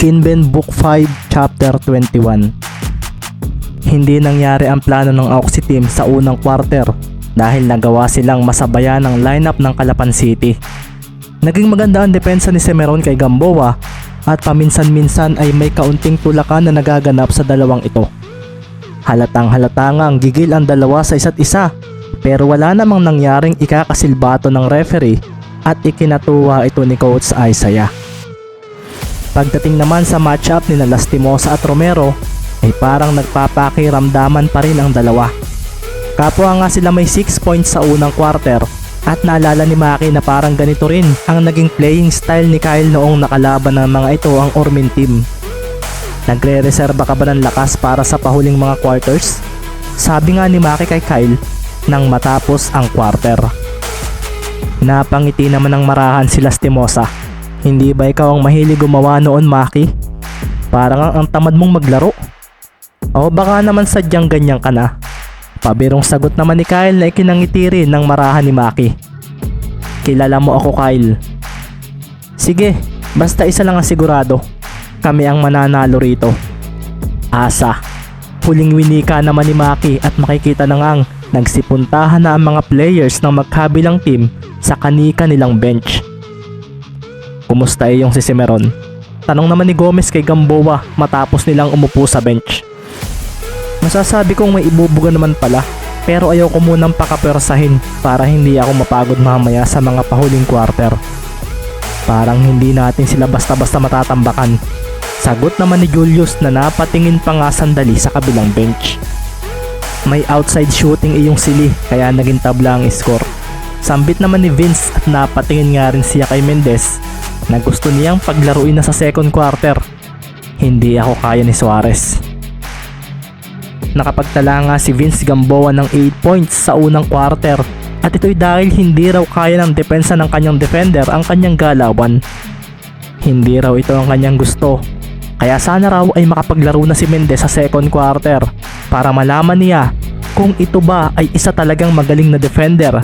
Kinben Book 5 Chapter 21. Hindi nangyari ang plano ng Auxi team sa unang quarter dahil nagawa silang masabayan ng lineup ng Calapan City. Naging maganda ang depensa ni Semeron kay Gamboa at paminsan-minsan ay may kaunting tulakan na nagaganap sa dalawang ito. Halatang halata nga ang gigil ang dalawa sa isa't isa pero wala namang nangyaring ikakasilbato ng referee at ikinatuwa ito ni Coach Isaiah. Pagdating naman sa matchup ni Lastimosa at Romero ay parang nagpapakiramdaman pa rin ang dalawa. Kapwa nga sila may 6 points sa unang quarter at naalala ni Maki na parang ganito rin ang naging playing style ni Kyle noong nakalaban ng mga ito ang Ormin team. Nagre-reserba ka ba ng lakas para sa pahuling mga quarters? Sabi nga ni Maki kay Kyle nang matapos ang quarter. Napangiti naman ng marahan si Lastimosa. Hindi ba ikaw ang mahilig gumawa noon, Maki? Parang ang tamad mong maglaro. O baka naman sadyang ganyan ka na. Pabirong sagot naman ni Kyle na ikinangiti rin ng marahan ni Maki. Kilala mo ako, Kyle. Sige, basta isa lang ang sigurado. Kami ang mananalo rito. Asa. Huling winika naman ni Maki at makikita na ngang nagsipuntahan na ang mga players ng magkabilang team sa kanika nilang bench. Kumusta yung si Semeron? Tanong naman ni Gomez kay Gamboa matapos nilang umupo sa bench. Masasabi kong may ibubuga naman pala pero ayaw ko munang pakapersahin para hindi ako mapagod mamaya sa mga pahuling quarter. Parang hindi natin sila basta-basta matatambakan. Sagot naman ni Julius na napatingin pa nga sandali sa kabilang bench. May outside shooting iyong sili kaya naging tabla ang score. Sambit naman ni Vince at napatingin nga rin siya kay Mendez na gusto niyang paglaruin na sa second quarter. Hindi ako kaya ni Suarez. Nakapagtala nga si Vince Gamboa ng 8 points sa unang quarter at ito'y dahil hindi raw kaya ng depensa ng kanyang defender ang kanyang galawan. Hindi raw ito ang kanyang gusto. Kaya sana raw ay makapaglaro na si Mendez sa second quarter para malaman niya kung ito ba ay isa talagang magaling na defender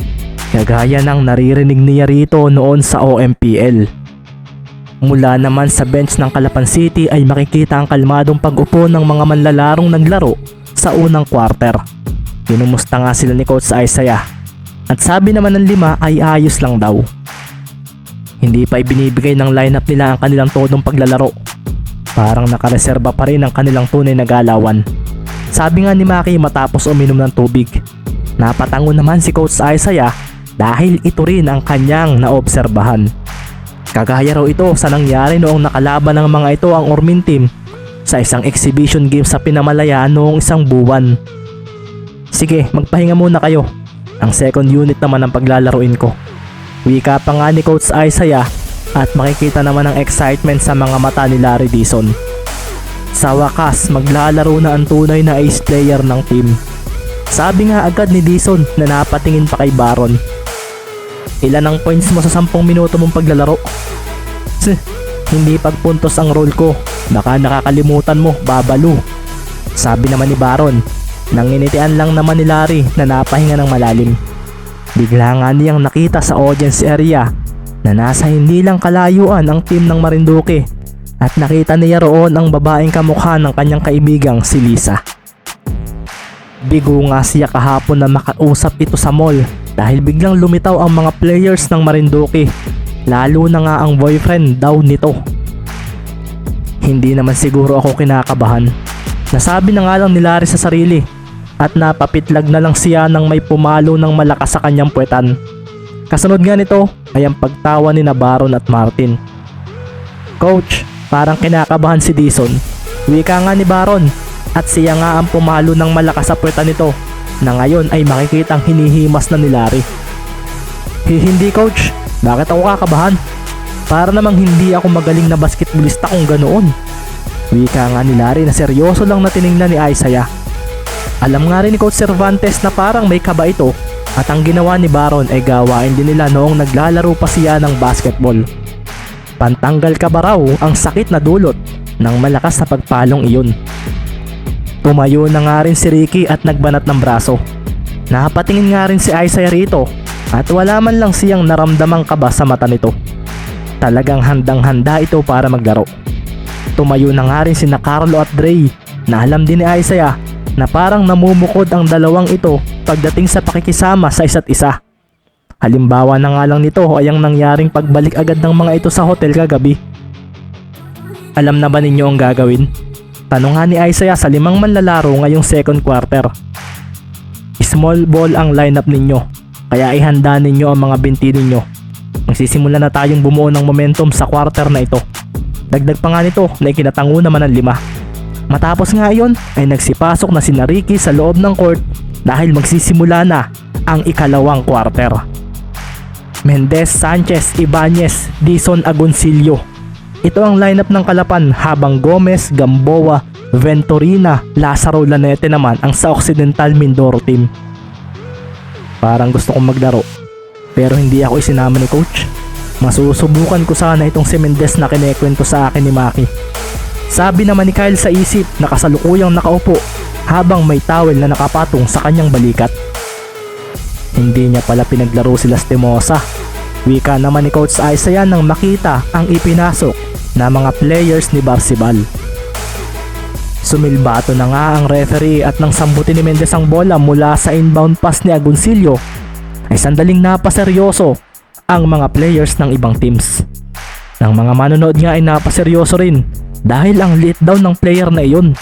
kagaya ng naririnig niya rito noon sa OMPL. Mula naman sa bench ng Calapan City ay makikita ang kalmadong pag-upo ng mga manlalarong naglaro sa unang quarter. Kinumusta nga sila ni Coach Isaiah at sabi naman ng 5 ay ayos lang daw. Hindi pa ibinibigay ng lineup nila ang kanilang todong paglalaro. Parang nakareserba pa rin ang kanilang tunay na galawan. Sabi nga ni Maki matapos uminom ng tubig. Napatango naman si Coach Isaiah dahil ito rin ang kanyang naobserbahan. Kagaya raw ito sa nangyari noong nakalaban ng mga ito ang Ormin team sa isang exhibition game sa Pinamalayan noong isang buwan. Sige, magpahinga muna kayo. Ang second unit naman ang paglalaruin ko. Wika pa nga ni Coach Isaiah at makikita naman ang excitement sa mga mata ni Larry Dizon. Sa wakas, maglalaro na ang tunay na ace player ng team. Sabi nga agad ni Dizon na napatingin pa kay Baron. Ilan ang points mo sa 10 minuto mong paglalaro? Hindi pagpuntos ang role ko. Baka nakakalimutan mo, babalo. Sabi naman ni Baron. Nanginitian lang naman ni Larry na napahinga ng malalim. Bigla nga niyang nakita sa audience area na nasa hindi lang kalayuan ang team ng Marinduque at nakita niya roon ang babaeng kamukha ng kanyang kaibigang si Lisa. Bigo nga siya kahapon na makausap ito sa mall dahil biglang lumitaw ang mga players ng Marinduque, lalo na nga ang boyfriend daw nito. Hindi naman siguro ako kinakabahan. Nasabi na nga lang ni Larry sa sarili at napapitlag na lang siya nang may pumalo ng malakas sa kanyang puwetan. Kasunod nga nito ay ang pagtawa ni Baron at Martin. Coach, parang kinakabahan si Dizon. Wika nga ni Baron at siya nga ang pumalo ng malakas sa puwetan nito na ngayon ay makikitang hinihimas na ni Larry. Hindi coach, bakit ako kakabahan? Para namang hindi ako magaling na basketballista kung ganoon. Wika nga ni Larry na seryoso lang na tiningnan ni Isaiah. Alam nga rin ni Coach Cervantes na parang may kaba ito at ang ginawa ni Baron ay gawain din nila noong naglalaro pa siya ng basketball. Pantanggal ka ba raw ang sakit na dulot nang malakas na pagpalong iyon. Tumayo na nga rin si Ricky at nagbanat ng braso. Napatingin nga rin si Isaiah rito at wala man lang siyang naramdamang kaba sa mata nito. Talagang handang-handa ito para maglaro. Tumayo na nga rin sina Carlo at Dre na alam din ni Isaiah na parang namumukod ang dalawang ito pagdating sa pakikisama sa isa't isa. Halimbawa na nga lang nito ay ang nangyaring pagbalik agad ng mga ito sa hotel kagabi. Alam na ba ninyo ang gagawin? Tanong nga ni Isaiah sa 5 manlalaro ngayong second quarter. Small ball ang lineup ninyo, kaya ihanda ninyo ang mga binti ninyo. Magsisimula na tayong bumuo ng momentum sa quarter na ito. Dagdag pa nga nito na ikinatango naman ang 5. Matapos nga iyon ay nagsipasok na sina Ricky sa loob ng court dahil magsisimula na ang ikalawang quarter. Mendez, Sanchez, Ibanez, Dizon, Agoncillo. Ito ang lineup ng Kalapan habang Gomez, Gamboa, Venturina, Lazaro, Lanete naman ang sa Occidental Mindoro team. Parang gusto kong maglaro pero hindi ako isinama ni coach. Masusubukan ko sana itong si Mendez na kinekwento sa akin ni Maki. Sabi naman ni Kyle sa isip na kasalukuyang nakaupo habang may towel na nakapatong sa kanyang balikat. Hindi niya pala pinaglaro si Lastimosa. Wika naman ni Coach Isaiah nang makita ang ipinasok na mga players ni Barsibal. Sumilbato na nga ang referee at nang sambutin ni Mendez ang bola mula sa inbound pass ni Agoncillo ay sandaling napaseryoso ang mga players ng ibang teams. Ang mga manonood nga ay napaseryoso rin dahil ang liit daw ng player na iyon.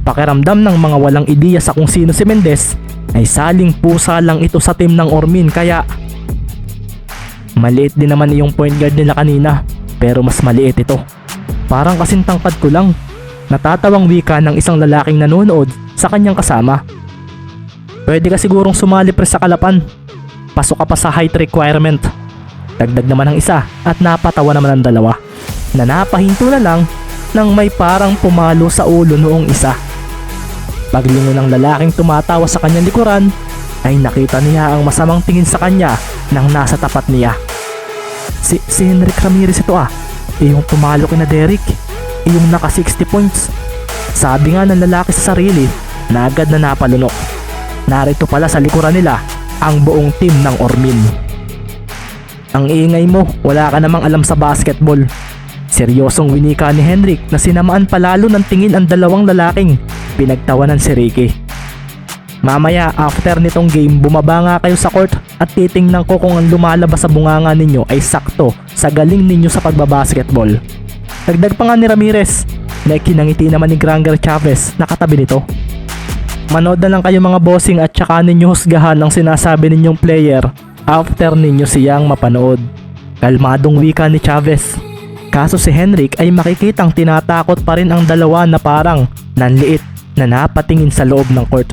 Pakiramdam ng mga walang ideya sa kung sino si Mendez ay saling pusa lang ito sa team ng Ormin kaya maliit din naman yung point guard nila kanina pero mas maliit ito. Parang kasing tangkad ko lang. Natatawang wika ng isang lalaking nanonood sa kanyang kasama. Pwede ka sigurong sumali pre sa Kalapan. Pasok ka pa sa height requirement. Dagdag naman ang isa at napatawa naman ang dalawa na napahinto na lang nang may parang pumalo sa ulo noong isa. Paglingon ng lalaking tumatawa sa kanyang likuran ay nakita niya ang masamang tingin sa kanya nang nasa tapat niya. Si Henrik Ramirez ito yung tumalo kina Derek, yung naka 60 points. Sabi nga ng lalaki sa sarili na agad na napalunok. Narito pala sa likuran nila ang buong team ng Ormin. Ang ingay mo, wala ka namang alam sa basketball. Seryosong winika ni Henrik na sinamaan palalo ng tingin ang dalawang lalaking pinagtawanan si Ricky. Mamaya after nitong game bumaba nga kayo sa court at titingnan ko kung ang lumalabas sa bunganga ninyo ay sakto sa galing ninyo sa pagbabasketball. Dagdag pa nga ni Ramirez na ikinangiti naman ni Granger Chavez na katabi nito. Manood na lang kayo mga bossing at saka ninyo husgahan ang sinasabi ninyong player after ninyo siyang mapanood. Kalmadong wika ni Chavez. Kaso si Henrik ay makikitang tinatakot pa rin ang dalawa na parang nanliit na napatingin sa loob ng court.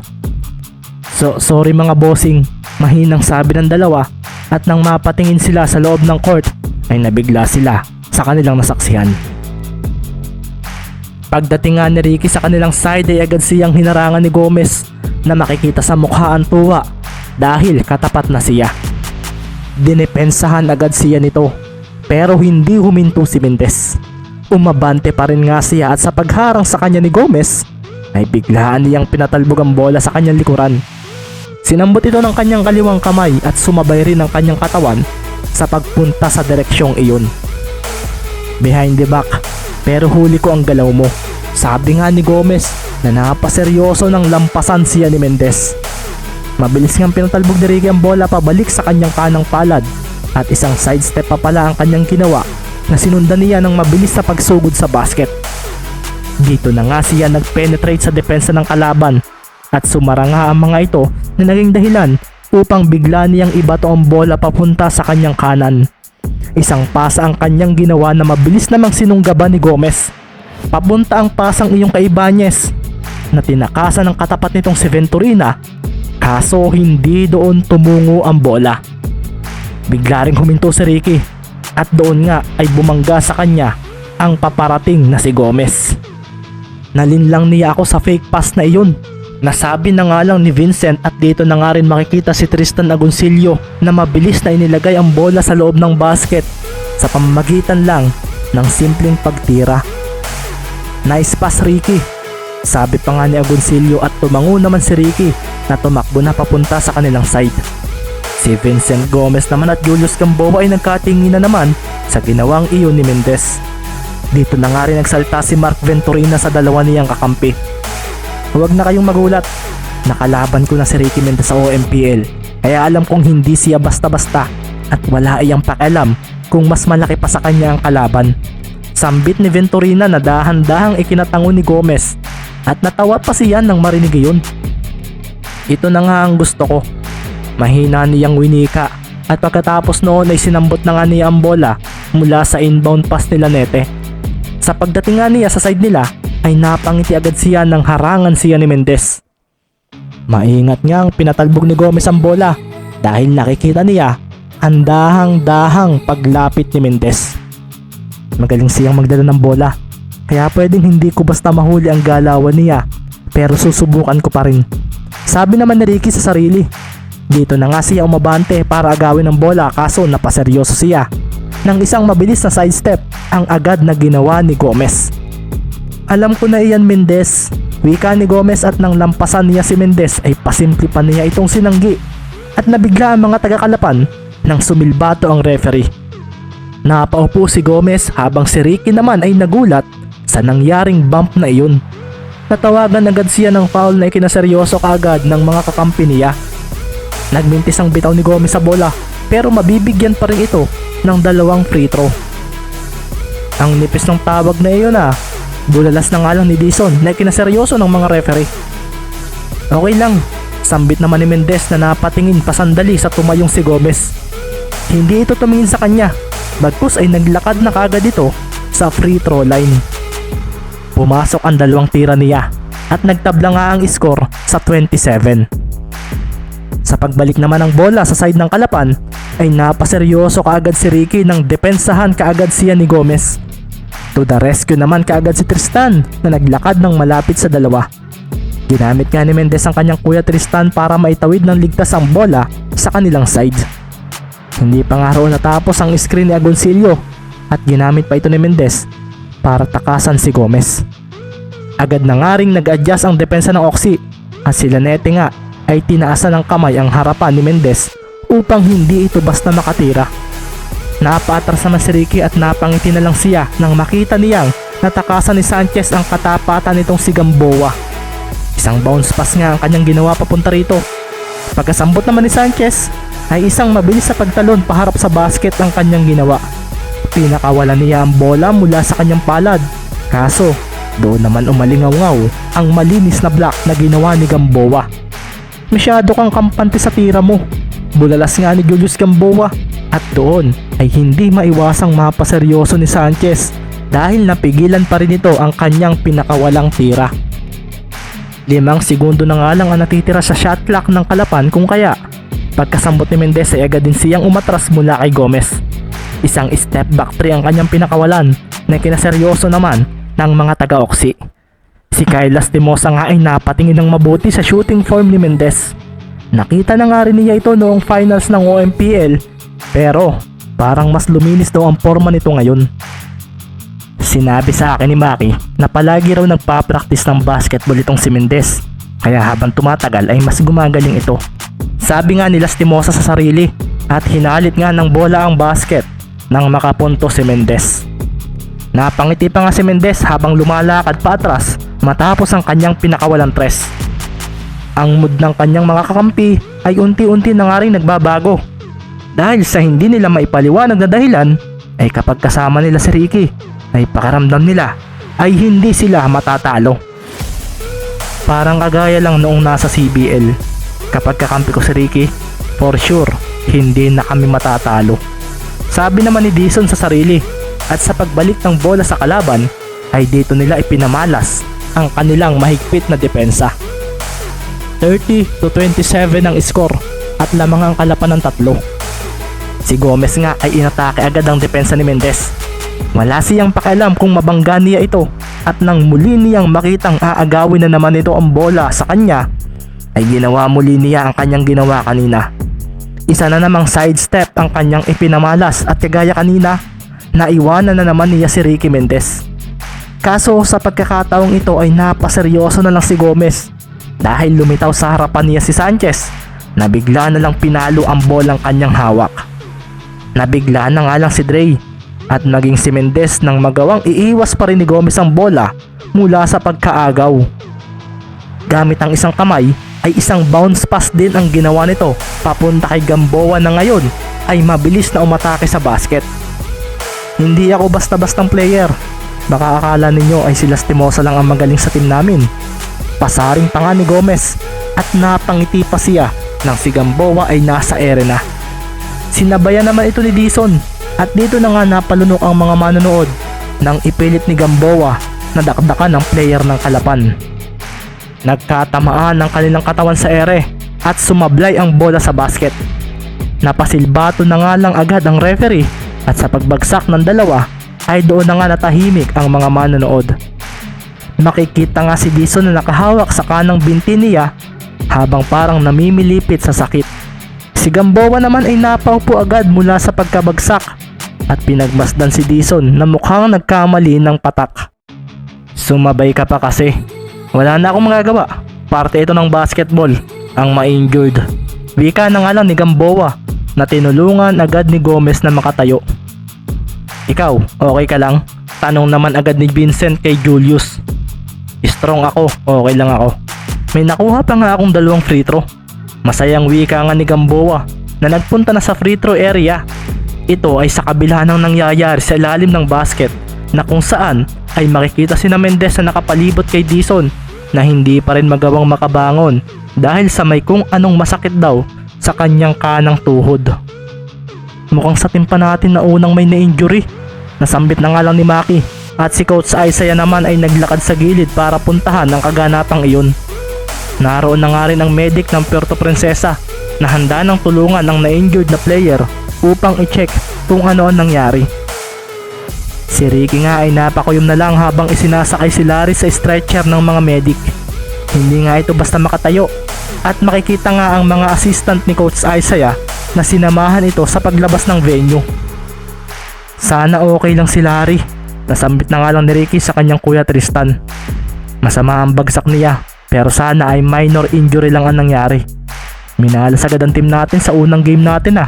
Sorry mga bossing, mahinang sabi ng dalawa at nang mapatingin sila sa loob ng court ay nabigla sila sa kanilang nasaksihan. Pagdating nga ni Ricky sa kanilang side ay agad siyang hinarangan ni Gomez na makikita sa mukha ang tuwa dahil katapat na siya. Dinepensahan agad siya nito pero hindi huminto si Mendez. Umabante pa rin nga siya at sa pagharang sa kanya ni Gomez ay biglaan niyang pinatalbog ang bola sa kanyang likuran. Sinambot ito ng kanyang kaliwang kamay at sumabay rin ang kanyang katawan sa pagpunta sa direksyong iyon. Behind the back, pero huli ko ang galaw mo. Sabi nga ni Gomez na napaseryoso ng lampasan siya ni Mendez. Mabilis ngang pinatalbog ni Ricky ang bola pabalik sa kanyang kanang palad at isang sidestep pa pala ang kanyang ginawa na sinundan niya ng mabilis sa pagsugod sa basket. Dito na nga siya nag-penetrate sa depensa ng kalaban at sumara nga ang mga ito na naging dahilan upang bigla niyang ibato ang bola papunta sa kanyang kanan. Isang pasa ang kanyang ginawa na mabilis namang sinunggaban ni Gomez. Papunta ang pasang iyong kay Ibanez na tinakasan ng katapat nitong si Venturina kaso hindi doon tumungo ang bola. Bigla ring huminto si Ricky at doon nga ay bumangga sa kanya ang paparating na si Gomez. Nalinlang niya ako sa fake pass na iyon. Nasabi na nga lang ni Vincent at dito na nga rin makikita si Tristan Agoncillo na mabilis na inilagay ang bola sa loob ng basket sa pamamagitan lang ng simpleng pagtira. Nice pass Ricky. Sabi pa nga ni Agoncillo at tumango naman si Ricky na tumakbo na papunta sa kanilang side. Si Vincent Gomez naman at Julius Gamboa ay nagkatingin na naman sa ginawang iyon ni Mendez. Dito na nga rin nagsalta si Mark Venturina sa dalawa niyang kakampi. Huwag na kayong magulat, nakalaban ko na si Ricky Mendez sa OMPL, kaya alam kong hindi siya basta-basta at wala iyang pakialam kung mas malaki pa sa kanya ang kalaban. Sambit ni Venturina na dahan-dahang ikinatango ni Gomez at natawa pa siya nang marinig iyon. Ito na nga ang gusto ko. Mahina niyang winika at pagkatapos noon ay sinambot na nga niya ang bola mula sa inbound pass nila Nete. Sa pagdating nga niya sa side nila ay napangiti agad siya nang harangan siya ni Mendez. Maingat niyang pinatalbog ni Gomez ang bola dahil nakikita niya ang dahang-dahang paglapit ni Mendez. Magaling siyang magdala ng bola kaya pwedeng hindi ko basta mahuli ang galawan niya pero susubukan ko pa rin. Sabi naman ni Ricky sa sarili. Dito na nga siya umabante para agawin ang bola kaso napaseryoso siya. Nang isang mabilis na sidestep ang agad na ginawa ni Gomez. Alam ko na iyan Mendez, wika ni Gomez at nang lampasan niya si Mendez ay pasimple pa niya itong sinanggi at nabigla ang mga taga-Kalapan nang sumilbato ang referee. Napaupo si Gomez habang si Ricky naman ay nagulat sa nangyaring bump na iyon. Natawagan agad siya ng foul na ikinaseryoso kaagad ng mga kakampi niya. Nagmintis ang bitaw ni Gomez sa bola pero mabibigyan pa rin ito ng 2 free throw. Ang nipis ng tawag na iyon bulalas na nga lang ni Dizon na ikinaseryoso ng mga referee. Okay lang, sambit naman ni Mendez na napatingin pa sandali sa tumayong si Gomez. Hindi ito tumingin sa kanya, bagkus ay naglakad na kaagad ito sa free throw line. Pumasok ang 2 tira niya at nagtabla nga ang score sa 27. Sa pagbalik naman ng bola sa side ng Kalapan ay napaseryoso kaagad si Ricky nang depensahan kaagad siya ni Gomez. To the rescue naman kaagad si Tristan na naglakad ng malapit sa dalawa. Ginamit nga ni Mendez ang kanyang kuya Tristan para maitawid ng ligtas ang bola sa kanilang side. Hindi pa nga roon natapos ang screen ni Agoncillo at ginamit pa ito ni Mendez para takasan si Gomez. Agad na nga ring nag-adjust ang depensa ng Oxy at sila Nete nga ay tinaasan ng kamay ang harapan ni Mendez upang hindi ito basta makatira. Napaatras naman si Ricky at napangiti na lang siya nang makita niyang natakasan ni Sanchez ang katapatan nitong si Gamboa. Isang bounce pass nga ang kanyang ginawa papunta rito. Pagkasambot naman ni Sanchez ay isang mabilis sa pagtalon paharap sa basket ang kanyang ginawa. Pinakawalan niya ang bola mula sa kanyang palad. Kaso doon naman umalingaw-ngaw ang malinis na block na ginawa ni Gamboa. Masyado kang kampante sa tira mo, bulalas nga ni Julius Gamboa at doon ay hindi maiwasang mapaseryoso ni Sanchez dahil napigilan pa rin ito ang kanyang pinakawalang tira. 5 segundo na nga lang ang natitira sa shot clock ng Kalapan kung kaya pagkasambot ni Mendez ay agad din siyang umatras mula kay Gomez. Isang step back 3 ang kanyang pinakawalan na kinaseryoso naman ng mga taga-Oxy. Si Kyle Lastimosa nga ay napatingin ng mabuti sa shooting form ni Mendez. Nakita na nga rin niya ito noong finals ng OMPL pero parang mas luminis daw ang forma nito ngayon. Sinabi sa akin ni Maki na palagi raw nagpa-practice ng basketball itong si Mendez kaya habang tumatagal ay mas gumagaling ito. Sabi nga ni Lastimosa sa sarili at hinalit nga ng bola ang basket nang makapunto si Mendez. Napangiti pa nga si Mendez habang lumalakad pa atras matapos ang kanyang pinakawalang tres. Ang mood ng kanyang mga kakampi ay unti-unti na nga rin nagbabago dahil sa hindi nila maipaliwanag na dahilan ay kapag kasama nila si Ricky ay pakaramdam nila ay hindi sila matatalo. Parang kagaya lang noong nasa CBL, kapag kakampi ko si Ricky, for sure hindi na kami matatalo. Sabi naman ni Dizon sa sarili at sa pagbalik ng bola sa kalaban ay dito nila ipinamalas ang kanilang mahigpit na depensa. 30-27 ang score at lamang ang Kalapan ng 3. Si Gomez nga ay inatake agad ang depensa ni Mendez. Wala siyang pakialam kung mabangga niya ito at nang muli niyang makitang aagawin na naman ito ang bola sa kanya ay ginawa muli niya ang kanyang ginawa kanina. Isa na namang sidestep ang kanyang ipinamalas at kagaya kanina naiwanan na naman niya si Ricky Mendez. Kaso sa pagkakataong ito ay napaseryoso na lang si Gomez dahil lumitaw sa harapan niya si Sanchez na bigla na lang pinalo ang bolang kanyang hawak. Nabigla na nga lang si Dre at maging si Mendez nang magawang iiwas pa rin ni Gomez ang bola mula sa pagkaagaw. Gamit ang isang kamay ay isang bounce pass din ang ginawa nito papunta kay Gamboa na ngayon ay mabilis na umatake sa basket. Hindi ako basta-bastang player. Baka akala ninyo ay si Lastimosa lang ang magaling sa team namin. Pasaring pa nga ni Gomez at napangiti pa siya nang si Gamboa ay nasa ere na. Sinabayan naman ito ni Dizon at dito na nga napalunok ang mga manonood nang ipilit ni Gamboa na dakdakan ng player ng Kalapan. Nagkatamaan ng kanilang katawan sa ere at sumablay ang bola sa basket. Napasilbato na nga lang agad ang referee at sa pagbagsak ng dalawa ay doon na nga natahimik ang mga manonood. Makikita nga si Dizon na nakahawak sa kanang binti niya habang parang namimilipit sa sakit. Si Gamboa naman ay napaupo agad mula sa pagkabagsak at pinagmasdan si Dizon na mukhang nagkamali ng patak. Sumabay ka pa kasi. Wala na akong magagawa. Parte ito ng basketball, ang ma-injured. Wika na nga lang ni Gamboa na tinulungan agad ni Gomez na makatayo. Ikaw, okay ka lang? Tanong naman agad ni Vincent kay Julius. Strong ako, okay lang ako. May nakuha pa nga akong 2 free throw. Masayang wika nga ni Gamboa na nagpunta na sa free throw area. Ito ay sa kabila ng nangyayari sa ilalim ng basket na kung saan ay makikita si Mendez na nakapalibot kay Dizon na hindi pa rin magawang makabangon dahil sa may kung anong masakit daw sa kanyang kanang tuhod. Mukhang sa timpa natin na unang may na-injury. Nasambit na nga lang ni Maki at si Coach Isaiah naman ay naglakad sa gilid para puntahan ang kaganapang iyon. Naroon na nga rin ang medic ng Puerto Princesa na handa ng tulungan ang na-injured na player upang i-check kung ano ang nangyari. Si Ricky nga ay napakuyom na lang habang isinasakay si Larry sa stretcher ng mga medic. Hindi nga ito basta makatayo at makikita nga ang mga assistant ni Coach Isaiah na sinamahan ito sa paglabas ng venue. Sana okay lang si Larry. Nasambit na nga lang ni Ricky sa kanyang kuya Tristan. Masama ang bagsak niya pero sana ay minor injury lang ang nangyari. Minalas agad ang team natin sa unang game natin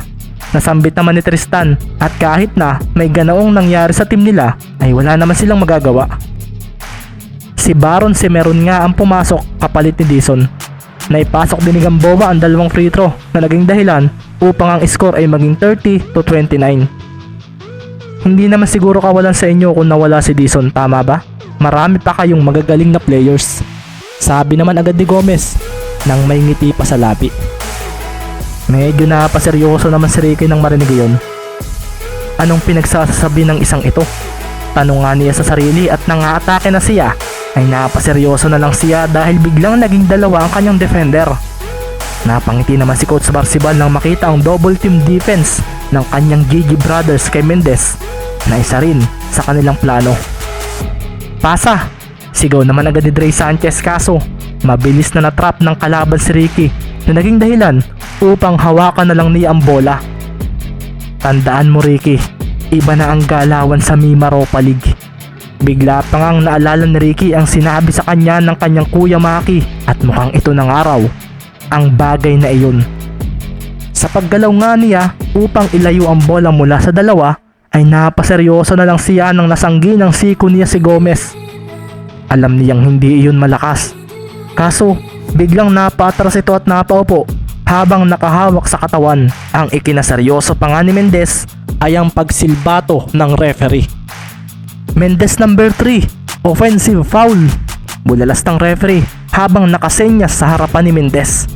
Nasambit naman ni Tristan at kahit na may ganoong nangyari sa team nila ay wala naman silang magagawa. Si Baron Semeron nga ang pumasok kapalit ni Dizon. Naipasok din ni Gamboa ang 2 free throw na naging dahilan upang ang score ay maging 30-29. Hindi naman siguro kawalan sa inyo kung nawala si Dizon, tama ba? Marami pa kayong magagaling na players. Sabi naman agad ni Gomez nang may ngiti pa sa labi. Medyo napaseryoso naman si Ricky nang marinig yun. Anong pinagsasabi ng isang ito? Tanong nga niya sa sarili at nang aatake na siya ay napaseryoso na lang siya dahil biglang naging 2 ang kanyang defender. Napangiti naman si Coach Barcibal nang makita ang double team defense ng kanyang GG brothers kay Mendez na isa rin sa kanilang plano. Pasa! Sigaw naman agad ni Dre Sanchez kaso mabilis na natrap ng kalaban si Ricky na naging dahilan upang hawakan na lang niya ang bola. Tandaan mo Ricky, iba na ang galawan sa Mima Ropa League. Bigla pa ngang naalala ni Ricky ang sinabi sa kanya ng kanyang kuya Maki at mukhang ito ng araw ang bagay na iyon. Sa paggalaw nga niya upang ilayo ang bola mula sa dalawa ay napaseryoso na lang siya nang nasanggi ng siko niya si Gomez. Alam niyang hindi iyon malakas. Kaso biglang napaatras ito at napaupo habang nakahawak sa katawan. Ang ikinaseryoso pa nga ni Mendez ay ang pagsilbato ng referee. Mendez number 3, offensive foul. Bulalas ng referee habang nakasenyas sa harapan ni Mendez.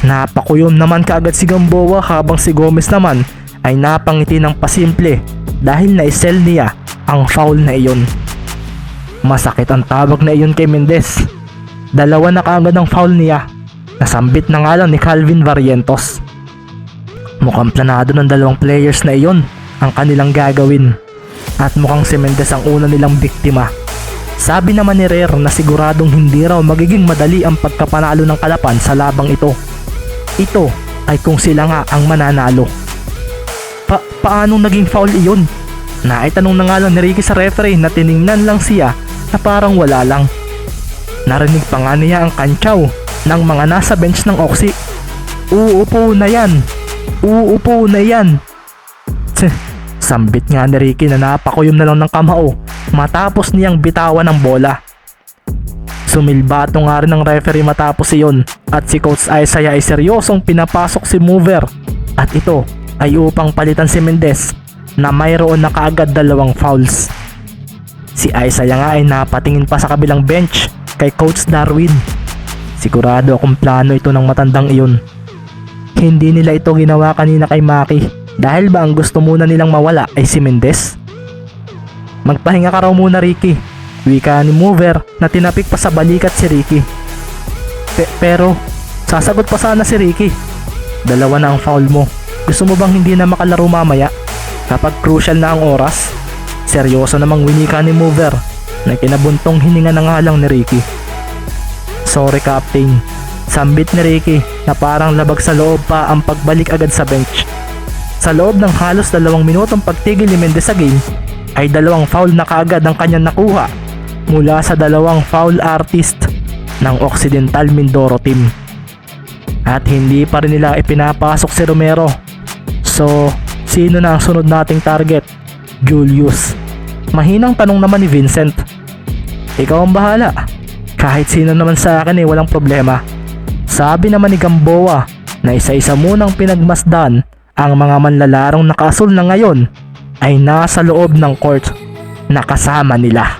Napakuyom naman kaagad si Gamboa habang si Gomez naman ay napangiti ng pasimple dahil naisel niya ang foul na iyon. Masakit ang tawag na iyon kay Mendez. 2 na kaagad ang foul niya. Nasambit na nga lang ni Calvin Barrientos. Mukhang planado ng 2 players na iyon ang kanilang gagawin. At mukhang si Mendez ang una nilang biktima. Sabi naman ni Rare na siguradong hindi raw magiging madali ang pagkapanalo ng Kalapan sa labang ito. Ito ay kung sila nga ang mananalo. Paanong naging foul iyon? Naitanong na nga lang ni Ricky sa referee na tiningnan lang siya na parang wala lang. Narinig pa nga niya ang kantsaw ng mga nasa bench ng Oxy. Uupo na yan! Uupo na yan! Sambit nga ni Ricky na napakuyom na lang ng kamao matapos niyang bitawan ng bola. Sumilbato nga rin ng referee matapos iyon at si Coach Isaiah ay seryosong pinapasok si Mover at ito ay upang palitan si Mendez na mayroon na kaagad 2 fouls. Si Isaiah nga ay napatingin pa sa kabilang bench kay Coach Darwin. Sigurado akong plano ito ng matandang iyon. Hindi nila ito ginawa kanina kay Maki dahil ba ang gusto muna nilang mawala ay si Mendez? Magpahinga ka raw muna, Ricky. Wika ni Mover na tinapik pa sa balikat si Ricky. Pero sasagot pa sana si Ricky. 2 na ang foul mo. Gusto mo bang hindi na makalaro mamaya kapag crucial na ang oras? Seryoso namang winika ni Mover na kinabuntong hininga na nga lang ni Ricky. Sorry Captain. Sambit ni Ricky na parang labag sa loob pa ang pagbalik agad sa bench. Sa loob ng halos 2 minutong pagtigil ni Mendez sa game ay 2 foul na kaagad ang kanyang nakuha mula sa 2 foul artist ng Occidental Mindoro team. At hindi pa rin nila ipinapasok si Romero. So, sino na ang sunod nating target? Julius. Mahinang tanong naman ni Vincent. Ikaw ang bahala. Kahit sino naman sa akin walang problema. Sabi naman ni Gamboa na isa-isa munang pinagmasdan ang mga manlalarong nakaasul na ngayon ay nasa loob ng court na kasama nila.